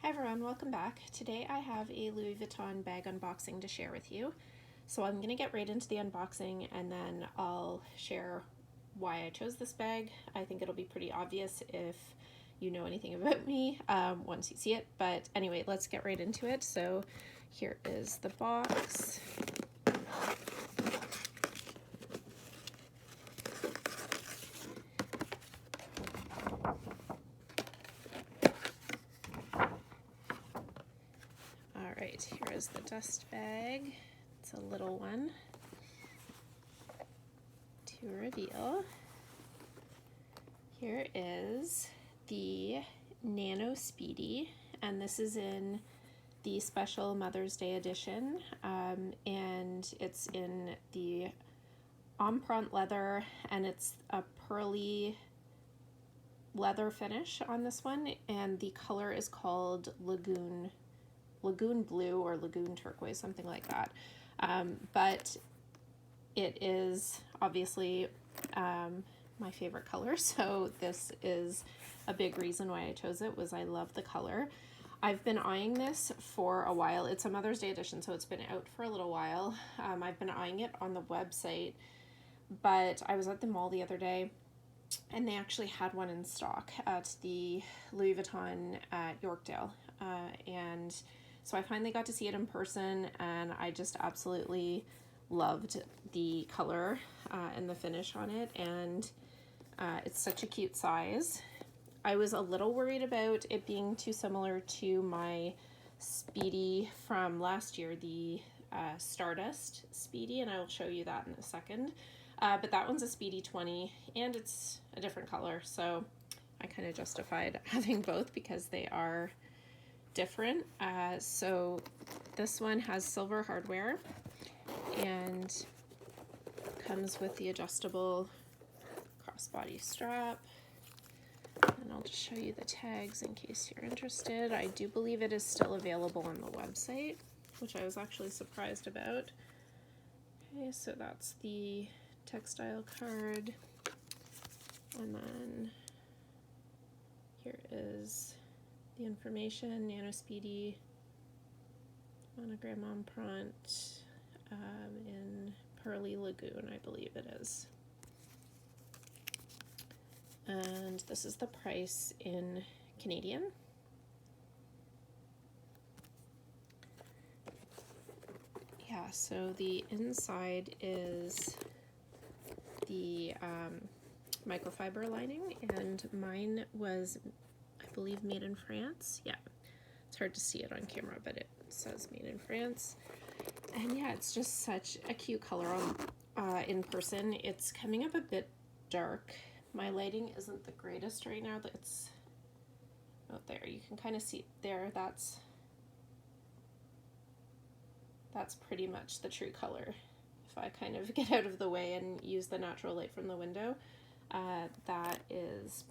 Hi everyone, welcome back. Today I have a Louis Vuitton bag unboxing to share with you. So I'm going to get right into the unboxing and then I'll share why I chose this bag. I think it'll be pretty obvious if you know anything about me once you see it. But anyway, let's get right into it. So here is the box. Alright, here is the dust bag. It's a little one to reveal. Here is the Nano Speedy, and this is in the special Mother's Day edition, and it's in the empreinte leather, and it's a pearly leather finish on this one, and the color is called Lagoon Blue or Lagoon Turquoise, something like that. But it is obviously my favorite color, so this is a big reason why I chose it, was I love the color. I've been eyeing this for a while. It's a Mother's Day edition, so it's been out for a little while. I've been eyeing it on the website, but I was at the mall the other day and they actually had one in stock at the Louis Vuitton at Yorkdale, and so I finally got to see it in person, and I just absolutely loved the color and the finish on it, and it's such a cute size. I was a little worried about it being too similar to my Speedy from last year, the Stardust Speedy, and I will show you that in a second. But that one's a Speedy 20, and it's a different color, so I kind of justified having both because they are different. So this one has silver hardware and comes with the adjustable crossbody strap. And I'll just show you the tags in case you're interested. I do believe it is still available on the website, which I was actually surprised about. Okay, so that's the textile card. And then here is the information, Nano Speedy, monogram empreinte, in Pearly Lagoon, I believe it is. And this is the price in Canadian. Yeah, so the inside is the microfiber lining, and mine was, I believe, made in France. Yeah, it's hard to see it on camera, but it says made in France. And yeah, it's just such a cute color on in person. It's coming up a bit dark. My lighting isn't the greatest right now. It's out there. You can kind of see there. That's pretty much the true color. If I kind of get out of the way and use the natural light from the window, that is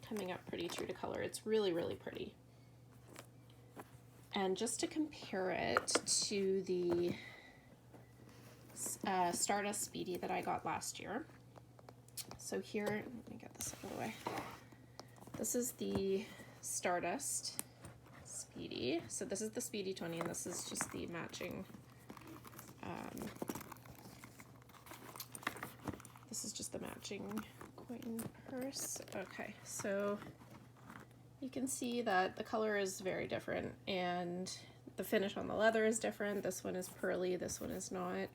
coming up pretty true to color. It's really, really pretty. And just to compare it to the Stardust Speedy that I got last year. So here, let me get this out of the way. This is the Stardust Speedy. So this is the Speedy 20, and this is just the matching, this is just the matching coin purse. Okay, so you can see that the color is very different, and the finish on the leather is different. This one is pearly, this one is not,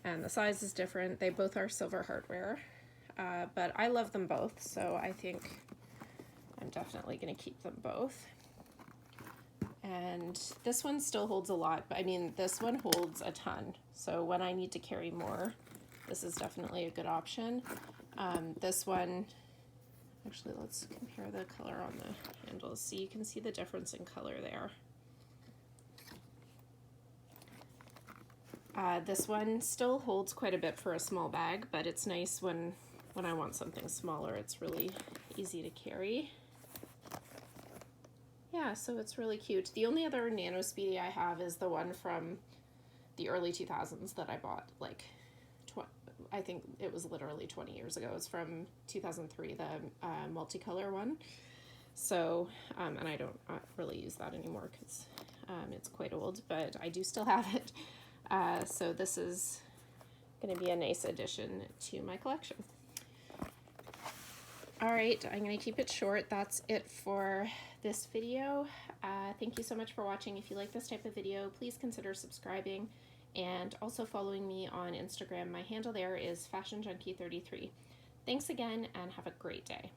and the size is different. They both are silver hardware, but I love them both, so I think I'm definitely going to keep them both. And this one still holds a lot, but I mean, this one holds a ton, so when I need to carry more, this is definitely a good option. This one, actually, let's compare the color on the handles so you can see the difference in color there. This one still holds quite a bit for a small bag, but it's nice when I want something smaller. It's really easy to carry. Yeah, so it's really cute. The only other Nano Speedy I have is the one from the early 2000s that I bought, like, I think it was literally 20 years ago. It's from 2003, the multicolor one. So, and I don't really use that anymore because it's quite old, but I do still have it. So this is going to be a nice addition to my collection. All right, I'm going to keep it short. That's it for this video. Thank you so much for watching. If you like this type of video, please consider subscribing and also following me on Instagram. My handle there is FashionJunkie33. Thanks again and have a great day.